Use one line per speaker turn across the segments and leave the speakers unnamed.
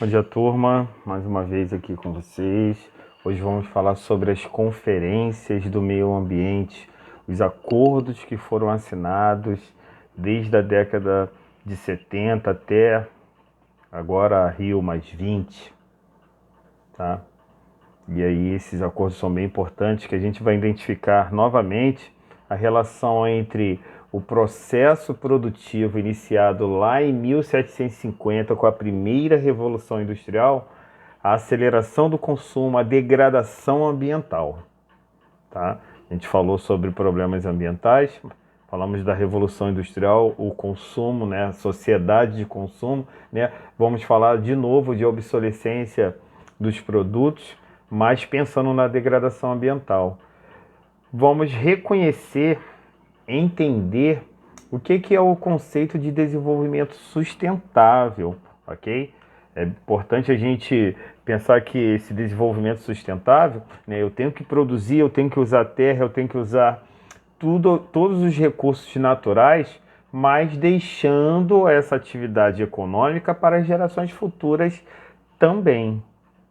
Bom dia, turma. Mais uma vez aqui com vocês. Hoje vamos falar sobre as conferências do meio ambiente, os acordos que foram assinados desde a década de 70 até agora Rio mais 20, tá? E aí esses acordos são bem importantes, que a gente vai identificar novamente a relação entre o processo produtivo iniciado lá em 1750 com a primeira revolução industrial, a aceleração do consumo, a degradação ambiental, tá? A gente falou sobre problemas ambientais, falamos da revolução industrial, o consumo, né, a sociedade de consumo, né? Vamos falar de novo de obsolescência dos produtos, mas pensando na degradação ambiental. Vamos reconhecer, entender o que é o conceito de desenvolvimento sustentável, ok? É importante a gente pensar que esse desenvolvimento sustentável, né, eu tenho que produzir, eu tenho que usar terra, eu tenho que usar todos os recursos naturais, mas deixando essa atividade econômica para as gerações futuras também,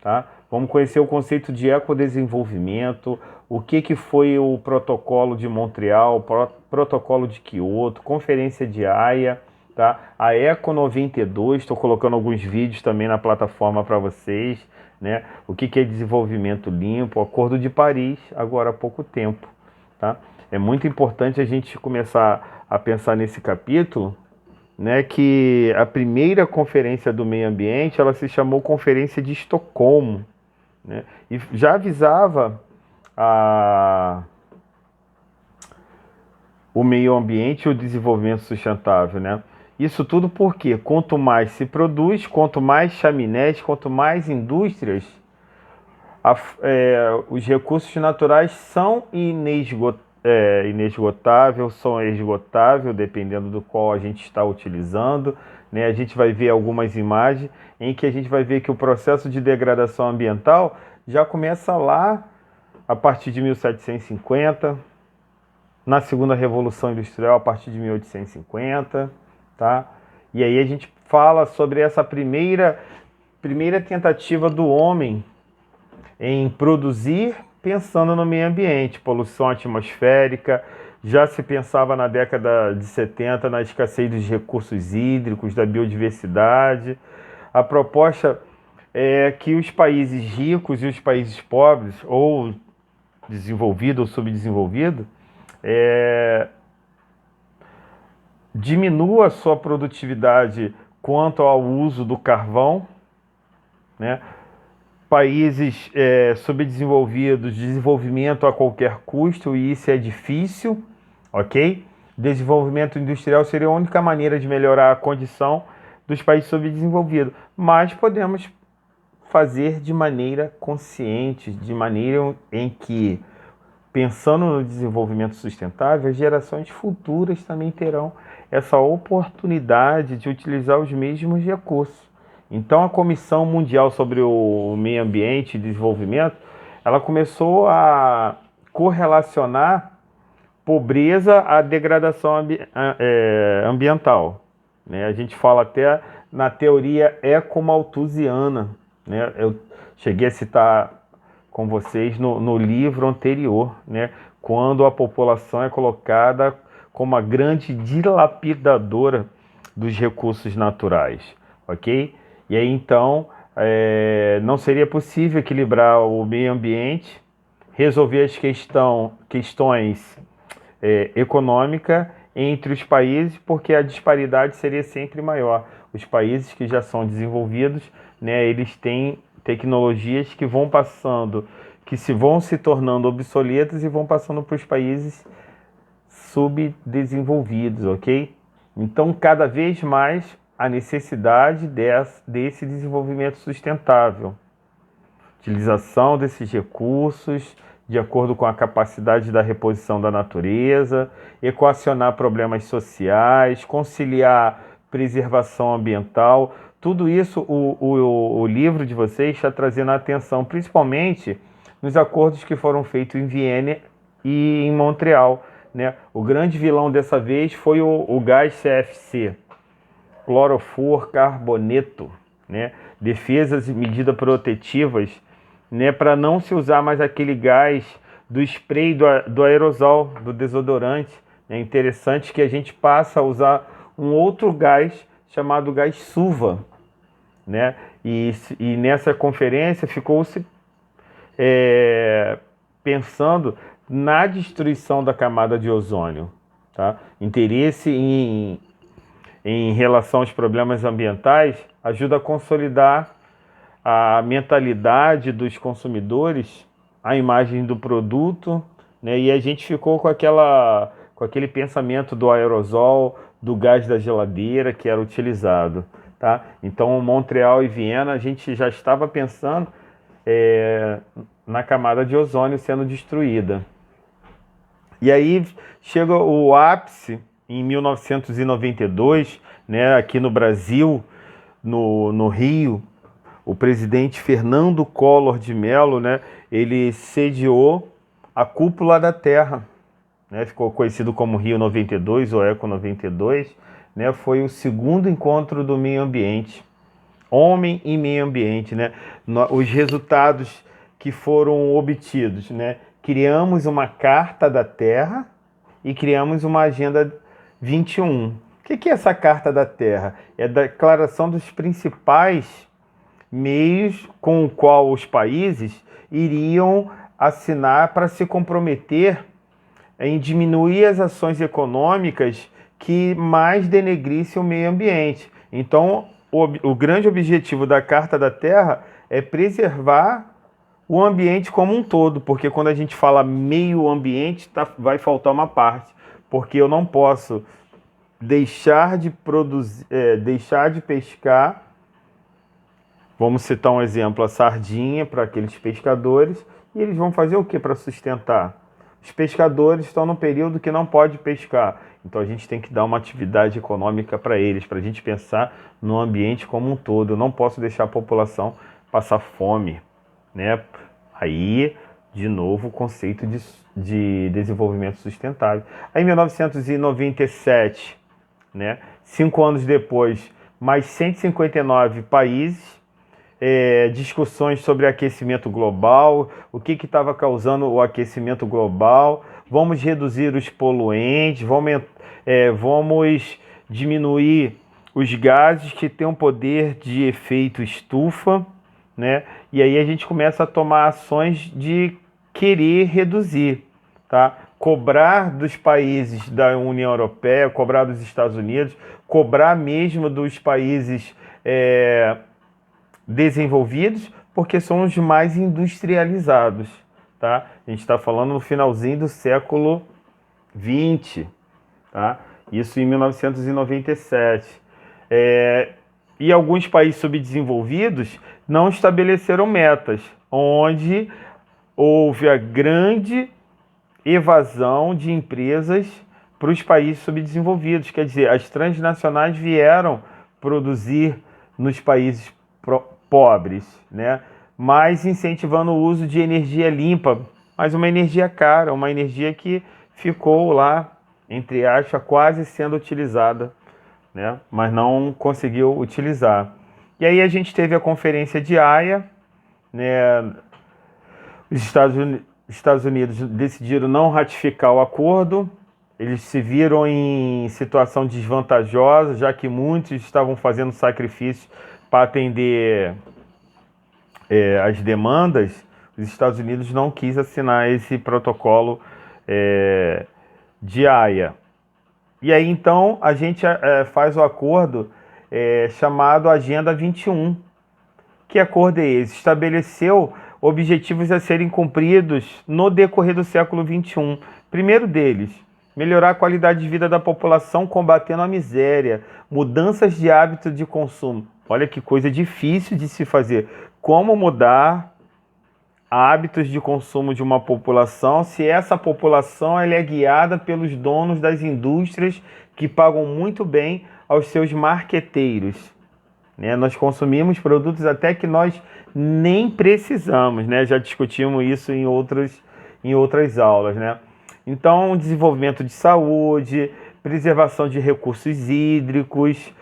tá? Vamos conhecer o conceito de ecodesenvolvimento, o que foi o protocolo de Montreal, protocolo de Kyoto, conferência de Haia, tá? A Eco 92, estou colocando alguns vídeos também na plataforma para vocês, né? O que é desenvolvimento limpo, o Acordo de Paris, agora há pouco tempo, tá? É muito importante a gente começar a pensar nesse capítulo, né, que a primeira conferência do meio ambiente ela se chamou Conferência de Estocolmo, né, e já avisava a, o meio ambiente e o desenvolvimento sustentável, né? Isso tudo porque quanto mais se produz, quanto mais chaminés, quanto mais indústrias, os recursos naturais são inesgotáveis, são esgotáveis, dependendo do qual a gente está utilizando, né? A gente vai ver algumas imagens em que a gente vai ver que o processo de degradação ambiental já começa lá a partir de 1750, na segunda revolução industrial a partir de 1850, tá? E aí a gente fala sobre essa primeira tentativa do homem em produzir pensando no meio ambiente, poluição atmosférica. Já se pensava na década de 70 na escassez dos recursos hídricos, da biodiversidade. A proposta é que os países ricos e os países pobres, ou desenvolvido ou subdesenvolvido, diminua a sua produtividade quanto ao uso do carvão, né? Países subdesenvolvidos, desenvolvimento a qualquer custo, e isso é difícil, ok? Desenvolvimento industrial seria a única maneira de melhorar a condição dos países subdesenvolvidos, mas podemos fazer de maneira consciente, de maneira em que, pensando no desenvolvimento sustentável, as gerações futuras também terão essa oportunidade de utilizar os mesmos recursos. Então, a Comissão Mundial sobre o Meio Ambiente e Desenvolvimento, ela começou a correlacionar pobreza à degradação ambiental, né? A gente fala até na teoria ecomalthusiana, né? Eu cheguei a citar com vocês no livro anterior, né? Quando a população é colocada como a grande dilapidadora dos recursos naturais, ok? E aí então não seria possível equilibrar o meio ambiente, resolver as questões econômicas entre os países, porque a disparidade seria sempre maior. Os países que já são desenvolvidos, né, eles têm tecnologias que vão passando, vão se tornando obsoletas e vão passando para os países subdesenvolvidos, ok? Então, cada vez mais a necessidade desse desenvolvimento sustentável, utilização desses recursos de acordo com a capacidade da reposição da natureza, equacionar problemas sociais, conciliar preservação ambiental. Tudo isso o livro de vocês está trazendo atenção, principalmente nos acordos que foram feitos em Viena e em Montreal, né? O grande vilão dessa vez foi o gás CFC, clorofluorcarboneto, né? Defesas e medidas protetivas, né? Para não se usar mais aquele gás do spray do aerosol, do desodorante. É interessante que a gente passa a usar um outro gás chamado gás SUVA, né? E nessa conferência ficou-se pensando na destruição da camada de ozônio, tá? Interesse em relação aos problemas ambientais ajuda a consolidar a mentalidade dos consumidores, a imagem do produto, né? E a gente ficou com aquele pensamento do aerosol, do gás da geladeira que era utilizado, tá? Então, Montreal e Viena, a gente já estava pensando na camada de ozônio sendo destruída. E aí chega o ápice em 1992, né, aqui no Brasil, no Rio, o presidente Fernando Collor de Mello, né, ele sediou a Cúpula da Terra, né, ficou conhecido como Rio 92 ou Eco 92, né, foi o segundo encontro do meio ambiente, homem e meio ambiente, né, os resultados que foram obtidos, né, criamos uma Carta da Terra e criamos uma Agenda 21. O que é essa Carta da Terra? É a declaração dos principais meios com o qual os países iriam assinar para se comprometer em diminuir as ações econômicas que mais denegrissem o meio ambiente. Então, o grande objetivo da Carta da Terra é preservar o ambiente como um todo, porque quando a gente fala meio ambiente, vai faltar uma parte, porque eu não posso deixar de produzir, deixar de pescar. Vamos citar um exemplo, a sardinha para aqueles pescadores, e eles vão fazer o que para sustentar? Os pescadores estão num período que não pode pescar, então a gente tem que dar uma atividade econômica para eles, para a gente pensar no ambiente como um todo. Eu não posso deixar a população passar fome, né? Aí, de novo, o conceito de desenvolvimento sustentável. Aí, em 1997, né, 5 anos depois, mais 159 países, discussões sobre aquecimento global, o que estava causando o aquecimento global, vamos reduzir os poluentes, vamos diminuir os gases que têm um poder de efeito estufa, né? E aí a gente começa a tomar ações de querer reduzir, tá? Cobrar dos países da União Europeia, cobrar dos Estados Unidos, cobrar mesmo dos países desenvolvidos, porque são os mais industrializados, tá? A gente está falando no finalzinho do século XX, tá? Isso em 1997. E alguns países subdesenvolvidos não estabeleceram metas, onde houve a grande evasão de empresas para os países subdesenvolvidos. Quer dizer, as transnacionais vieram produzir nos países pobres, né? Mas incentivando o uso de energia limpa, mas uma energia cara, uma energia que ficou lá, entre aspas, quase sendo utilizada, né? Mas não conseguiu utilizar. E aí a gente teve a Conferência de Haia, né? Os Estados Unidos decidiram não ratificar o acordo. Eles se viram em situação desvantajosa, já que muitos estavam fazendo sacrifícios para atender as demandas. Os Estados Unidos não quis assinar esse protocolo de Haia. E aí então a gente faz o acordo chamado Agenda 21. Que acordo é esse? Estabeleceu objetivos a serem cumpridos no decorrer do século 21. Primeiro deles, melhorar a qualidade de vida da população combatendo a miséria, mudanças de hábito de consumo. Olha que coisa difícil de se fazer. Como mudar hábitos de consumo de uma população se essa população ela é guiada pelos donos das indústrias que pagam muito bem aos seus marqueteiros, né? Nós consumimos produtos até que nós nem precisamos, né? Já discutimos isso em outras aulas, né? Então, desenvolvimento de saúde, preservação de recursos hídricos,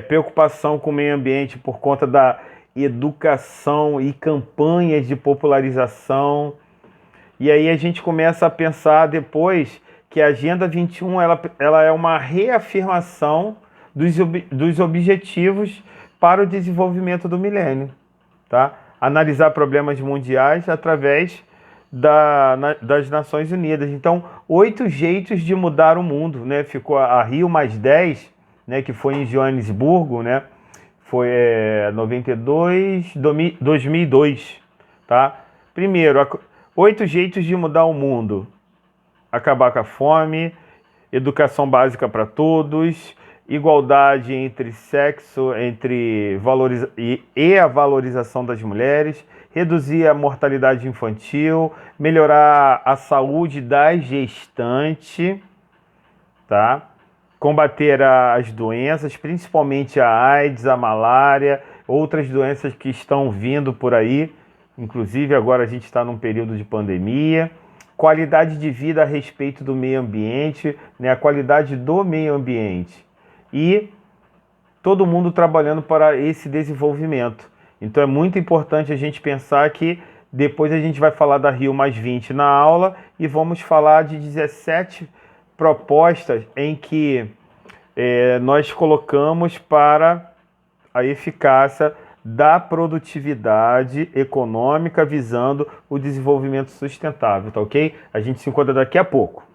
preocupação com o meio ambiente por conta da educação e campanhas de popularização. E aí a gente começa a pensar depois que a Agenda 21 ela é uma reafirmação dos objetivos para o desenvolvimento do milênio, tá? Analisar problemas mundiais através das Nações Unidas. Então, 8 jeitos de mudar o mundo, né? Ficou a Rio mais 10, né? Que foi em Joanesburgo, né? Foi 92, 2002, tá? Primeiro, 8 jeitos de mudar o mundo: acabar com a fome, educação básica para todos, igualdade entre sexo, e a valorização das mulheres, reduzir a mortalidade infantil, melhorar a saúde da gestante, tá? Combater as doenças, principalmente a AIDS, a malária, outras doenças que estão vindo por aí. Inclusive agora a gente está num período de pandemia. Qualidade de vida a respeito do meio ambiente, né? A qualidade do meio ambiente. E todo mundo trabalhando para esse desenvolvimento. Então é muito importante a gente pensar que depois a gente vai falar da Rio mais 20 na aula e vamos falar de 17 propostas em que nós colocamos para a eficácia da produtividade econômica visando o desenvolvimento sustentável, tá ok? A gente se encontra daqui a pouco.